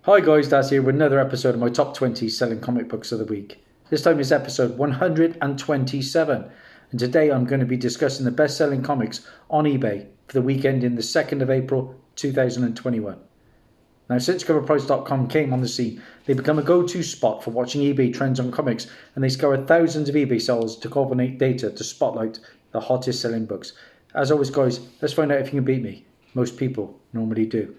Hi guys, Dazzie here with another episode of my top 20 selling comic books of the week. This time is episode 127, and today I'm going to be discussing the best-selling comics on eBay for the weekend in the 2nd of April 2021. Now, since coverprice.com came on the scene, they become a go-to spot for watching eBay trends on comics, and they scour thousands of eBay sellers to culminate data to spotlight the hottest selling books. As always guys, let's find out if you can beat me. Most people normally do.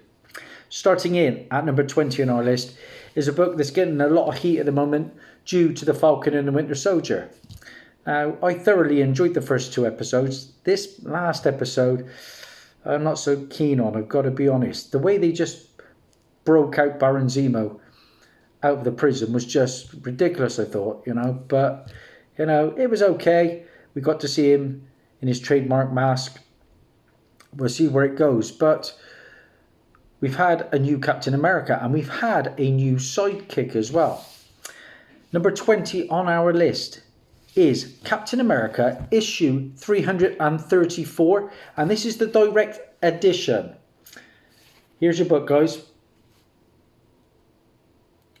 Starting in at number 20 on our list is a book that's getting a lot of heat at the moment due to the Falcon and the Winter Soldier. Now, I thoroughly enjoyed the first two episodes. This last episode, I'm not so keen on, I've got to be honest. The way they just broke out Baron Zemo out of the prison was just ridiculous, I thought, But, it was okay. We got to see him in his trademark mask. We'll see where it goes. But we've had a new Captain America and we've had a new sidekick as well. Number 20 on our list is Captain America issue 334, and this is the direct edition. Here's your book, guys.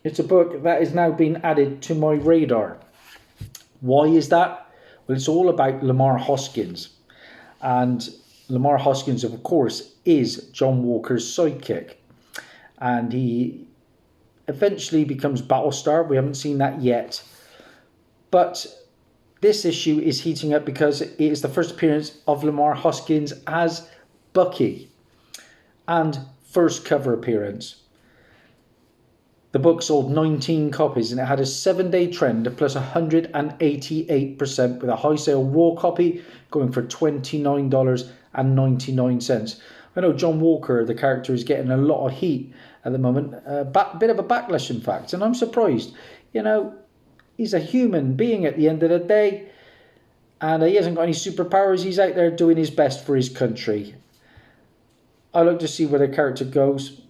It's a book that is now being added to my radar. Why is that? Well, it's all about Lamar Hoskins, and Lamar Hoskins, of course, is John Walker's sidekick. And he eventually becomes Battlestar. We haven't seen that yet. But this issue is heating up because it is the first appearance of Lamar Hoskins as Bucky. And first cover appearance. The book sold 19 copies and it had a 7-day trend of plus 188% with a high sale raw copy going for $29.99. I know John Walker, the character, is getting a lot of heat at the moment. A bit of a backlash, in fact, and I'm surprised. He's a human being at the end of the day, and he hasn't got any superpowers. He's out there doing his best for his country. I like to see where the character goes.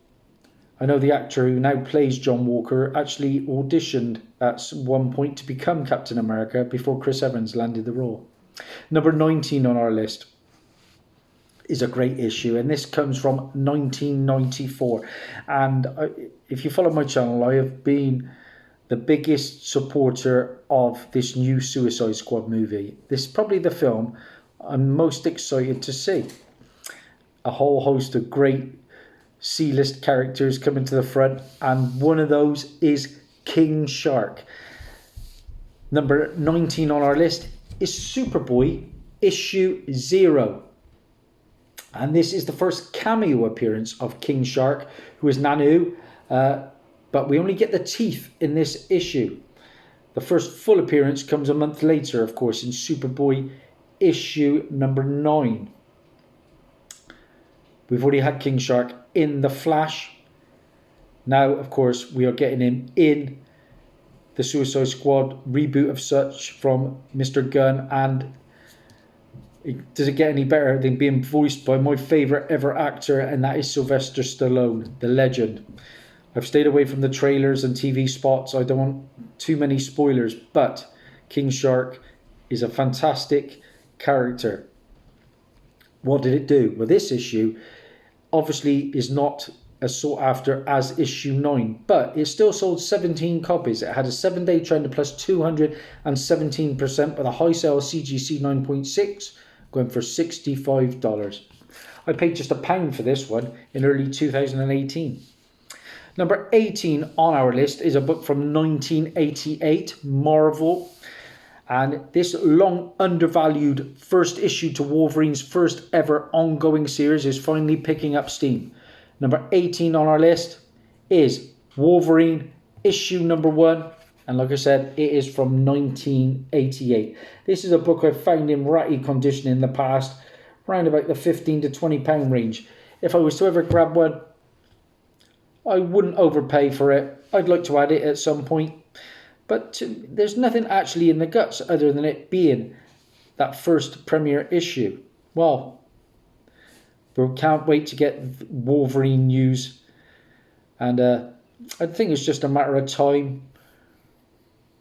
I know the actor who now plays John Walker actually auditioned at one point to become Captain America before Chris Evans landed the role. Number 19 on our list is a great issue, and this comes from 1994. And if you follow my channel, I have been the biggest supporter of this new Suicide Squad movie. This is probably the film I'm most excited to see. A whole host of great C-list characters coming to the front, and one of those is King Shark. Number 19 on our list is Superboy issue 0. And this is the first cameo appearance of King Shark, who is Nanu, but we only get the teeth in this issue. The first full appearance comes a month later, of course, in Superboy issue number 9. We've already had King Shark in The Flash. Now, of course, we are getting him in the Suicide Squad reboot of such from Mr. Gunn. And does it get any better than being voiced by my favourite ever actor, and that is Sylvester Stallone, the legend. I've stayed away from the trailers and TV spots. I don't want too many spoilers, but King Shark is a fantastic character. What did it do? Well, this issue obviously is not as sought after as issue 9, but it still sold 17 copies. It had a 7-day trend of plus 217% with a high sale CGC 9.6 going for $65. I paid just £1 for this one in early 2018. Number 18 on our list is a book from 1988, Marvel. And this long undervalued first issue to Wolverine's first ever ongoing series is finally picking up steam. Number 18 on our list is Wolverine issue number 1. And like I said, it is from 1988. This is a book I've found in ratty condition in the past, around about the £15 to £20 range. If I was to ever grab one, I wouldn't overpay for it. I'd like to add it at some point. But there's nothing actually in the guts other than it being that first premiere issue. Well, we can't wait to get Wolverine news. And I think it's just a matter of time.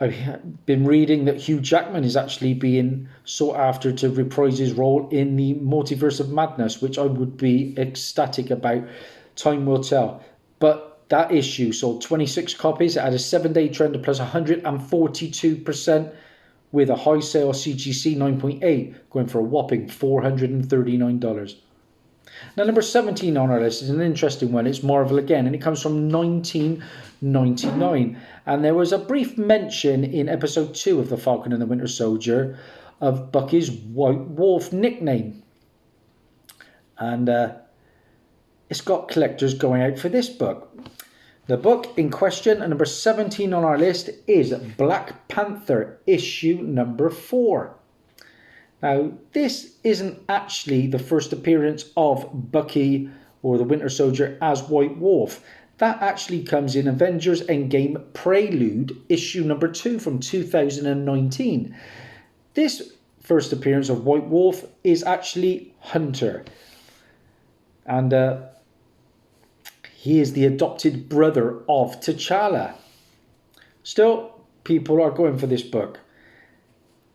I've been reading that Hugh Jackman is actually being sought after to reprise his role in the Multiverse of Madness, which I would be ecstatic about. Time will tell. But that issue sold 26 copies. It had a 7-day trend of plus 142%, with a high sale CGC 9.8 going for a whopping $439. Now, number 17 on our list is an interesting one. It's Marvel again, and it comes from 1999. And there was a brief mention in episode 2 of The Falcon and the Winter Soldier of Bucky's White Wolf nickname. And it's got collectors going out for this book. The book in question, number 17 on our list, is Black Panther, issue number 4. Now, this isn't actually the first appearance of Bucky or the Winter Soldier as White Wolf. That actually comes in Avengers Endgame Prelude, issue number 2 from 2019. This first appearance of White Wolf is actually Hunter. And he is the adopted brother of T'Challa. Still, people are going for this book.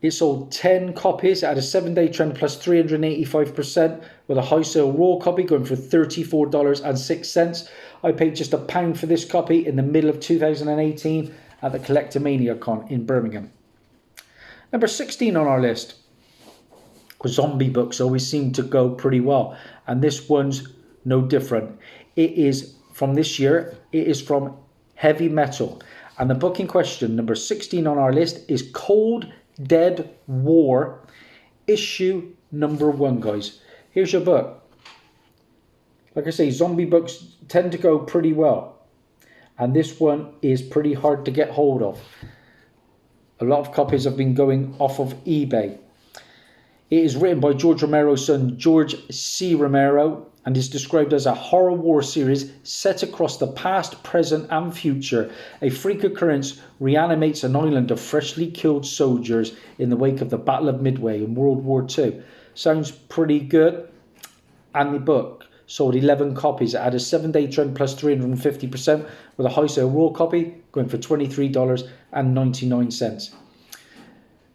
It sold 10 copies at a 7-day trend plus 385%, with a high sale raw copy going for $34.06. I paid just £1 for this copy in the middle of 2018 at the Collectomania Con in Birmingham. Number 16 on our list. Zombie books always seem to go pretty well, and this one's no different. It is from this year. It is from Heavy Metal, and the book in question, number 16 on our list, is Cold Dead War, issue number 1, guys. Here's your book. Like I say, zombie books tend to go pretty well, and this one is pretty hard to get hold of. A lot of copies have been going off of eBay. It is written by George Romero's son, George C. Romero, and is described as a horror war series set across the past, present and future. A freak occurrence reanimates an island of freshly killed soldiers in the wake of the Battle of Midway in World War II. Sounds pretty good. And the book sold 11 copies. It had a 7-day trend plus 350%, with a high sale raw copy going for $23.99.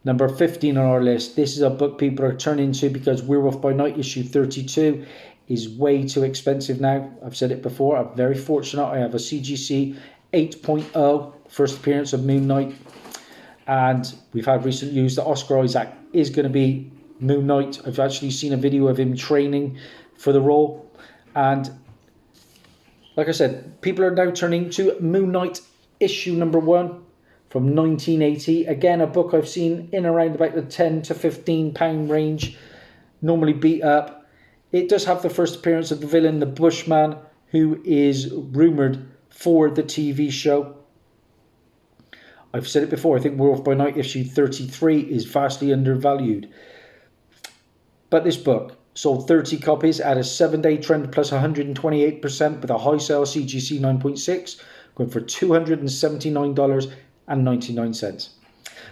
Number 15 on our list. This is a book people are turning to because Werewolf by Night issue 32 is way too expensive now. I've said it before. I'm very fortunate. I have a CGC 8.0, first appearance of Moon Knight. And we've had recent news that Oscar Isaac is going to be Moon Knight. I've actually seen a video of him training for the role. And like I said, people are now turning to Moon Knight issue number 1 from 1980. Again, a book I've seen in around about the £10 to £15 range, normally beat up. It does have the first appearance of the villain, the Bushman, who is rumoured for the TV show. I've said it before, I think Werewolf by Night issue 33 is vastly undervalued. But this book sold 30 copies at a 7-day trend plus 128%, with a high sale CGC 9.6 going for $279.99.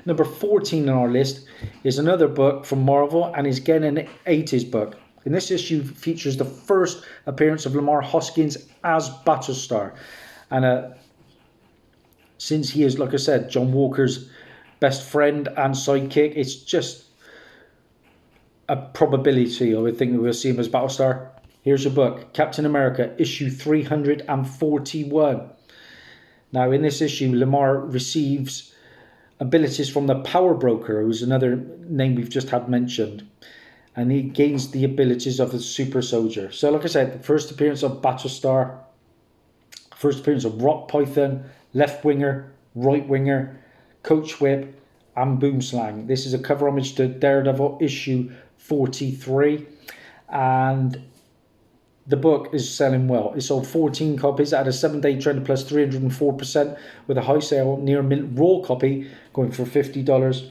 Number 14 on our list is another book from Marvel, and is again an 80s book. And this issue features the first appearance of Lamar Hoskins as Battlestar. And since he is, like I said, John Walker's best friend and sidekick, it's just a probability, I would think, that we'll see him as Battlestar. Here's your book, Captain America, issue 341. Now, in this issue, Lamar receives abilities from the Power Broker, who's another name we've just had mentioned. And he gains the abilities of the Super Soldier. So, like I said, the first appearance of Battlestar, first appearance of Rock Python, Left Winger, Right Winger, Coach Whip, and Boomslang. This is a cover homage to Daredevil issue 43. And the book is selling well. It sold 14 copies at a 7-day trend plus 304%, with a high sale near mint raw copy going for $50.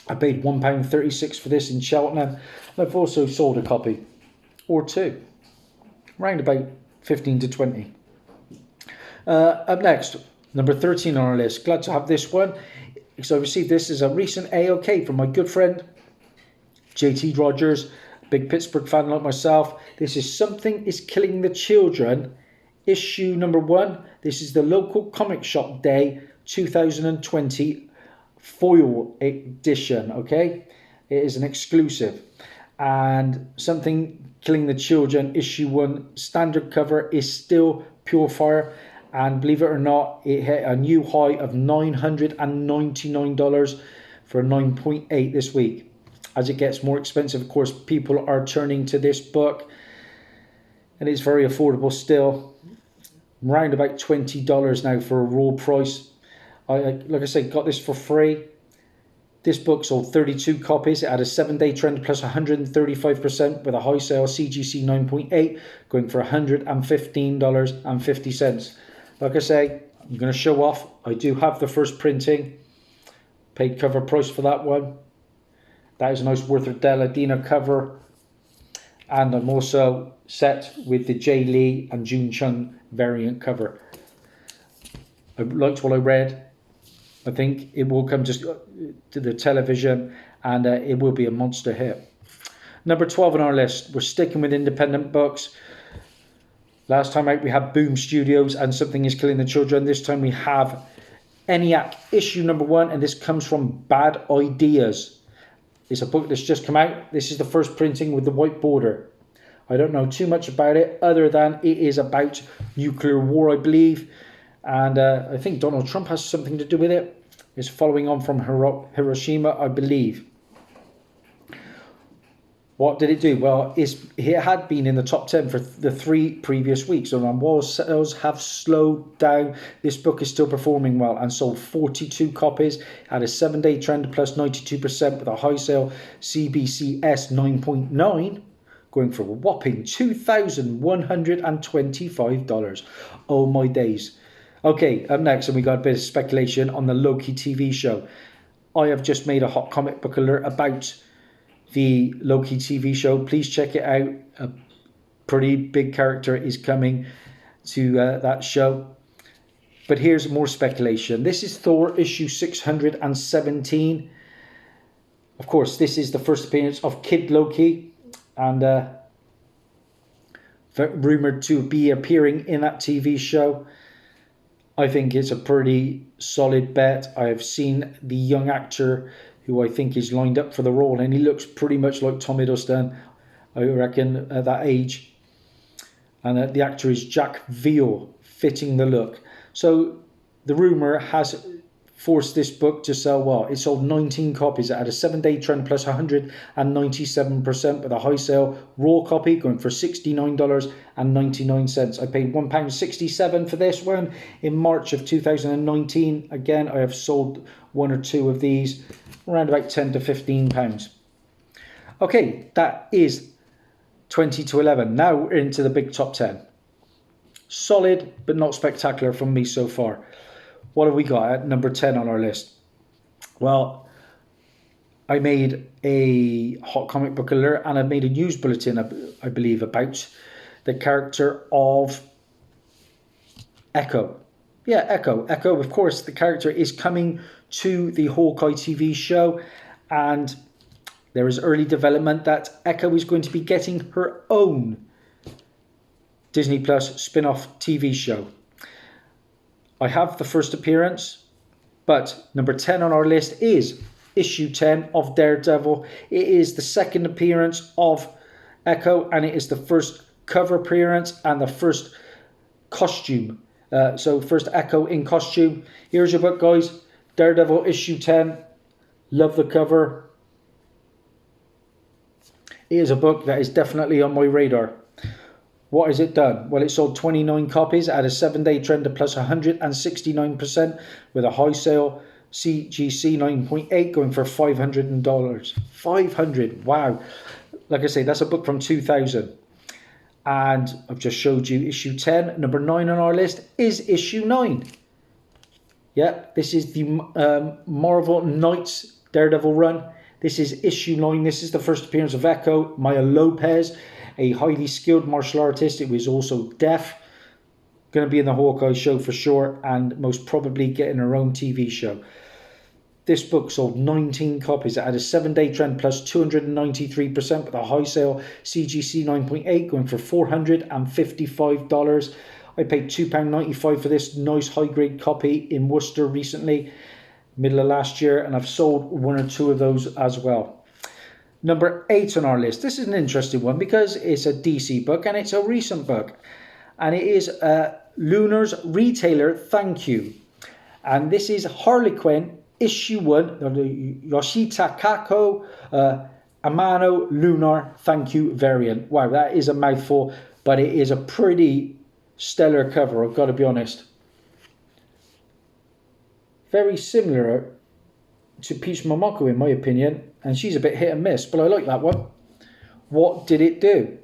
I paid £1.36 for this in Cheltenham. I've also sold a copy or two, around about 15 to 20. Up next, number 13 on our list. Glad to have this one, because I received this as a recent AOK from my good friend JT Rogers, big Pittsburgh fan like myself. This is Something is Killing the Children, issue number 1. This is the local comic shop day 2020 foil edition. Okay, it is an exclusive. And Something Killing the Children issue 1 standard cover is still pure fire, And believe it or not, it hit a new high of $999 for a 9.8 this week. As it gets more expensive, of course, people are turning to this book, and it's very affordable still. Around about $20 now for a raw price. Like I said, got this for free. This book sold 32 copies. It had a 7-day trend plus 135% with a high sale CGC 9.8 going for $115.50. Like I say, I'm going to show off. I do have the first printing. Paid cover price for that one. That is a nice Werther Della cover. And I'm also set with the Jay Lee and June Chung variant cover. I liked what I read. I think it will come to the television, and it will be a monster hit. Number 12 on our list. We're sticking with independent books. Last time out we had Boom Studios and Something Is Killing the Children. This time we have ENIAC issue number 1, and this comes from Bad Ideas. It's a book that's just come out. This is the first printing with the white border. I don't know too much about it other than it is about nuclear war, I believe. And I think Donald Trump has something to do with it. It's following on from Hiroshima, I believe. What did it do? Well, it had been in the top 10 for the 3 previous weeks. And while sales have slowed down, this book is still performing well and sold 42 copies. Had a 7-day trend plus 92% with a high sale CBCS 9.9 going for a whopping $2,125. Oh my days. Okay, up next, and we got a bit of speculation on the Loki TV show. I have just made a hot comic book alert about the Loki TV show. Please check it out. A pretty big character is coming to that show. But here's more speculation. This is Thor issue 617. Of course, this is the first appearance of Kid Loki, and rumoured to be appearing in that TV show. I think it's a pretty solid bet. I have seen the young actor who I think is lined up for the role, and he looks pretty much like Tom Hiddleston, I reckon, at that age. And the actor is Jack Veal, fitting the look. So the rumour has forced this book to sell well. It sold 19 copies. It had a 7-day trend plus 197% with a high sale raw copy going for $69.99. I paid £1.67 for this one in March of 2019. Again, I have sold 1 or 2 of these, around about £10 to £15. Okay, that is 20 to 11. Now we're into the big top 10. Solid, but not spectacular from me so far. What have we got at number 10 on our list? Well, I made a hot comic book alert, and I made a news bulletin, I believe, about the character of Echo. Yeah, Echo. Echo, of course, the character is coming to the Hawkeye TV show, and there is early development that Echo is going to be getting her own Disney Plus spin-off TV show. I have the first appearance, but number 10 on our list is issue 10 of Daredevil. It is the second appearance of Echo, and it is the first cover appearance and the first costume. So first Echo in costume. Here's your book, guys. Daredevil issue 10. Love the cover. It is a book that is definitely on my radar. What has it done? Well, it sold 29 copies at a 7-day trend of plus 169% with a high sale CGC 9.8 going for $500. $500, wow. Like I say, that's a book from 2000. And I've just showed you issue 10. Number 9 on our list is issue 9. Yeah, this is the Marvel Knights Daredevil run. This is issue 9. This is the first appearance of Echo, Maya Lopez, a highly skilled martial artist. It was also deaf. Going to be in the Hawkeye show for sure, and most probably getting her own TV show. This book sold 19 copies. It had a 7-day trend plus 293% with a high sale CGC 9.8 going for $455. I paid £2.95 for this nice high-grade copy in Worcester recently, middle of last year, and I've sold 1 or 2 of those as well. Number 8 on our list. This is an interesting one because it's a DC book and it's a recent book. And it is Lunar's Retailer Thank You. And this is Harley Quinn, issue 1, Yoshitaka Amano Lunar Thank You variant. Wow, that is a mouthful, but it is a pretty stellar cover, I've got to be honest. Very similar to Peach Momoko in my opinion, and she's a bit hit and miss, but I like that one. What did it do?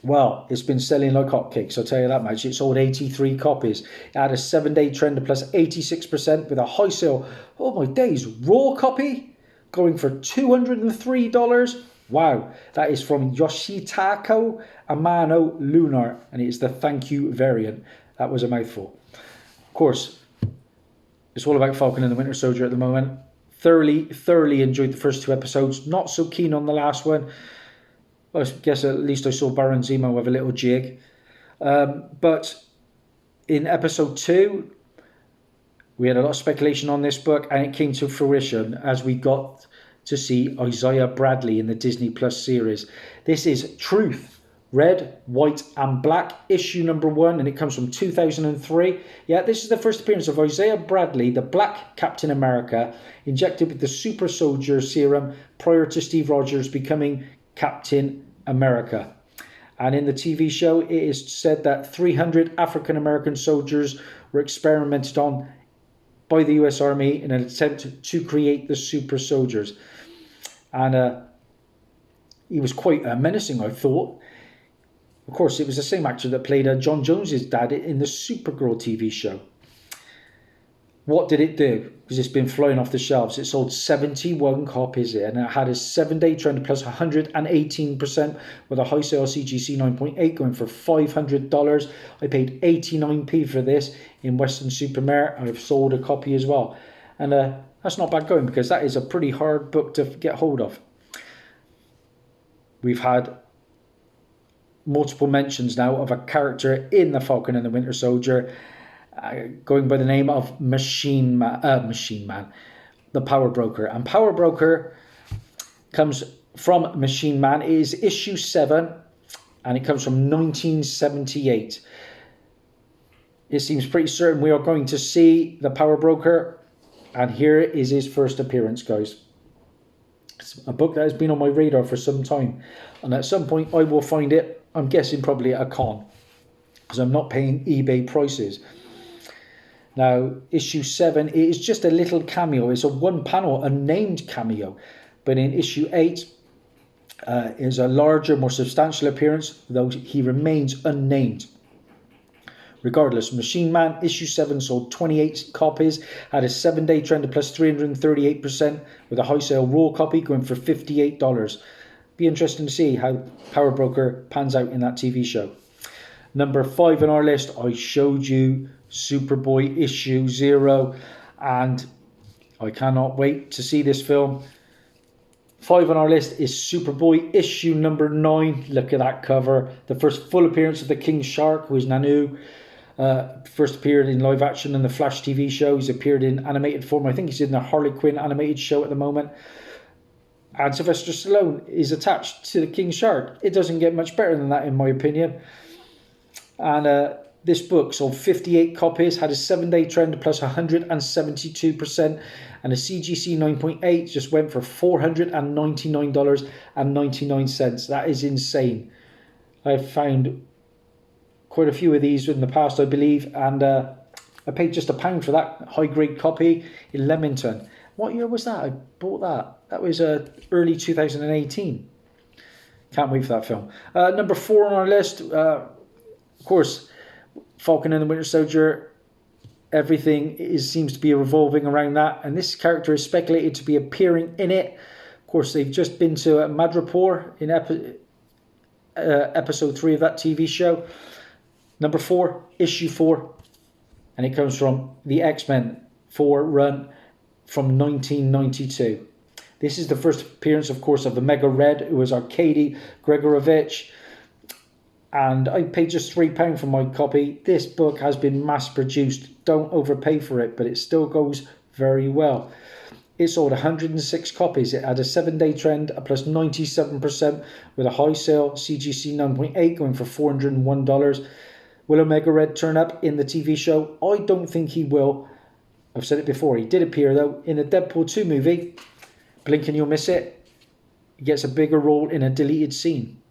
Well, it's been selling like hotcakes, I'll tell you that much. It sold 83 copies. It had a 7-day trend of plus 86% with a high sale, oh my days, raw copy going for $203. Wow, that is from Yoshitaka Amano Lunar, and it's the Thank You variant. That was a mouthful. Of course, it's all about Falcon and the Winter Soldier at the moment. Thoroughly enjoyed the first 2 episodes. Not so keen on the last one. I guess at least I saw Baron Zemo with a little jig. But in episode 2, we had a lot of speculation on this book, and it came to fruition as we got to see Isaiah Bradley in the Disney Plus series. This is Truth, Red, White and Black, issue number 1, and it comes from 2003. Yeah, this is the first appearance of Isaiah Bradley, the Black Captain America, injected with the super soldier serum prior to Steve Rogers becoming Captain America. And in the TV show, it is said that 300 African American soldiers were experimented on by the US Army in an attempt to create the super soldiers. And he was quite menacing, I thought. Of course, it was the same actor that played John Jones's dad in the Supergirl TV show. What did it do? Because it's been flying off the shelves. It sold 71 copies and it had a 7-day trend plus 118% with a high sale CGC 9.8 going for $500. I paid 89p for this in Western Supermare. I've sold a copy as well. And that's not bad going because that is a pretty hard book to get hold of. We've had multiple mentions now of a character in the Falcon and the Winter Soldier going by the name of Machine Man, the Power Broker. And Power Broker comes from Machine Man. It is issue 7 and it comes from 1978. It seems pretty certain we are going to see the Power Broker, and here is his first appearance, guys. It's a book that has been on my radar for some time, and at some point I will find it. I'm guessing probably at a con, because I'm not paying eBay prices. Now, issue 7 is just a little cameo. It's a one-panel, unnamed cameo. But in issue 8 is a larger, more substantial appearance, though he remains unnamed. Regardless, Machine Man issue 7 sold 28 copies, had a 7-day trend of plus 338%, with a high sale raw copy going for $58. Be interesting to see how Power Broker pans out in that TV show. Number 5 on our list, I showed you Superboy issue 0, and I cannot wait to see this film. 5 on our list is Superboy issue number 9. Look at that cover. The first full appearance of the King Shark, who is Nanu. First appeared in live action in the Flash TV show. He's appeared in animated form. I think he's in the Harley Quinn animated show at the moment. And Sylvester Stallone is attached to the King Shark. It doesn't get much better than that, in my opinion. And this book sold 58 copies, had a 7-day trend plus 172%, and a CGC 9.8 just went for $499.99. That is insane. I've found quite a few of these in the past, I believe, and I paid just £1 for that high-grade copy in Leamington. What year was that? I bought that. That was early 2018. Can't wait for that film. Number 4 on our list, of course, Falcon and the Winter Soldier. Everything seems to be revolving around that, and this character is speculated to be appearing in it. Of course, they've just been to Madripoor in episode 3 of that TV show. Number 4, issue 4, and it comes from the X-Men 4 run from 1992. This is the first appearance, of course, of the Mega Red, who was Arkady Gregorovich. And I paid just £3 for my copy. This book has been mass-produced. Don't overpay for it, but it still goes very well. It sold 106 copies. It had a 7-day trend, a plus 97%, with a high sale CGC 9.8 going for $401. Will Omega Red turn up in the TV show? I don't think he will. I've said it before. He did appear, though, in the Deadpool 2 movie. Blink and you'll miss it. He gets a bigger role in a deleted scene.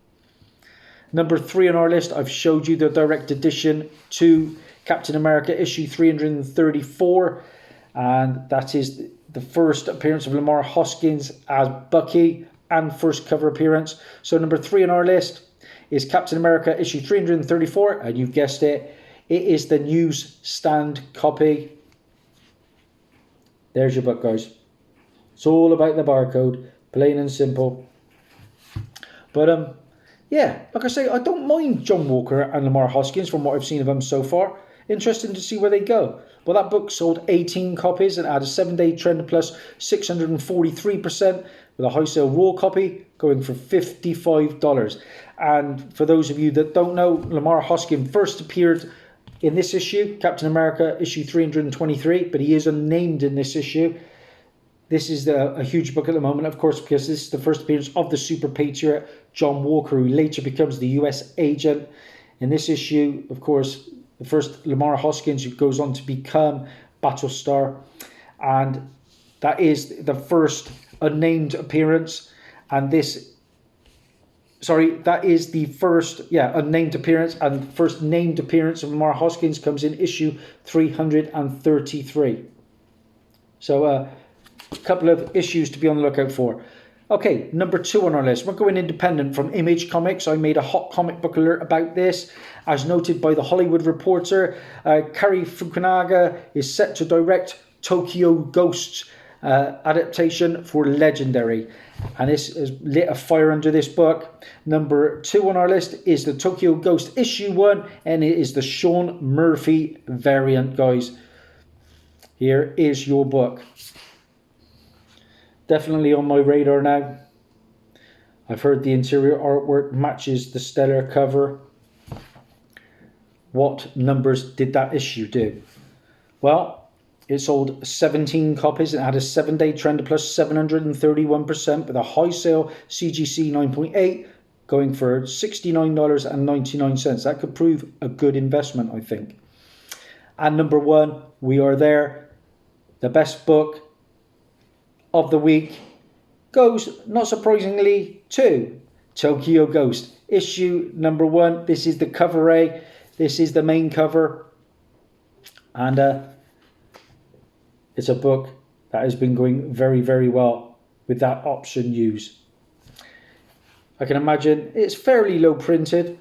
Number 3 on our list, I've showed you the direct edition to Captain America issue 334. And that is the first appearance of Lamar Hoskins as Bucky and first cover appearance. So number 3 on our list is Captain America issue 334. And you've guessed it, it is the newsstand copy. There's your book, guys. It's all about the barcode, plain and simple. But yeah, like I say, I don't mind John Walker and Lamar Hoskins from what I've seen of them so far. Interesting to see where they go. Well, that book sold 18 copies and had a 7-day trend plus 643%, with a high sale raw copy going for $55. And for those of you that don't know, Lamar Hoskins first appeared in this issue, Captain America issue 323, but he is unnamed in this issue. This is a huge book at the moment, of course, because this is the first appearance of the super patriot, John Walker, who later becomes the US agent. In this issue, of course, the first Lamar Hoskins, who goes on to become Battlestar. And that is the first unnamed appearance. And that is the first, unnamed appearance, and first named appearance of Lamar Hoskins comes in issue 333. So a couple of issues to be on the lookout for. Okay, number 2 on our list. We're going independent from Image Comics. I made a hot comic book alert about this. As noted by the Hollywood Reporter, Cary Fukunaga is set to direct Tokyo Ghosts adaptation for Legendary. And this has lit a fire under this book. Number 2 on our list is the Tokyo Ghost issue 1, and it is the Sean Murphy variant, guys. Here is your book. Definitely on my radar now. I've heard the interior artwork matches the stellar cover. What numbers did that issue do? Well, it sold 17 copies and had a 7-day trend of plus 731%, with a high sale CGC 9.8 going for $69.99. That could prove a good investment, I think. And number 1, we are there. The best book of the week goes, not surprisingly, to Tokyo Ghost issue number 1. This is the cover A. This is the main cover, and it's a book that has been going very, very well with that option used. I can imagine it's fairly low printed.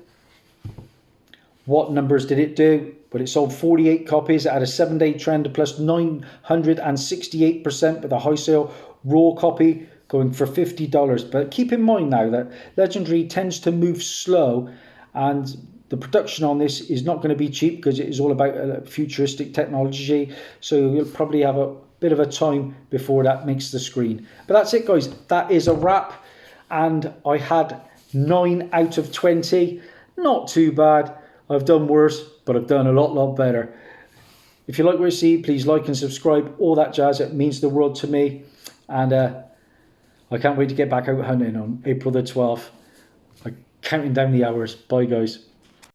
What numbers did it do? But it sold 48 copies. It had a 7-day trend of plus 968%, with a high sale raw copy going for $50. But keep in mind now that Legendary tends to move slow, and the production on this is not going to be cheap because it is all about futuristic technology. So you'll probably have a bit of a time before that makes the screen. But that's it, guys. That is a wrap. And I had 9 out of 20. Not too bad. I've done worse, but I've done a lot better. If you like what you see, please like and subscribe. All that jazz. It means the world to me. And I can't wait to get back out hunting on April the 12th. I'm counting down the hours. Bye, guys.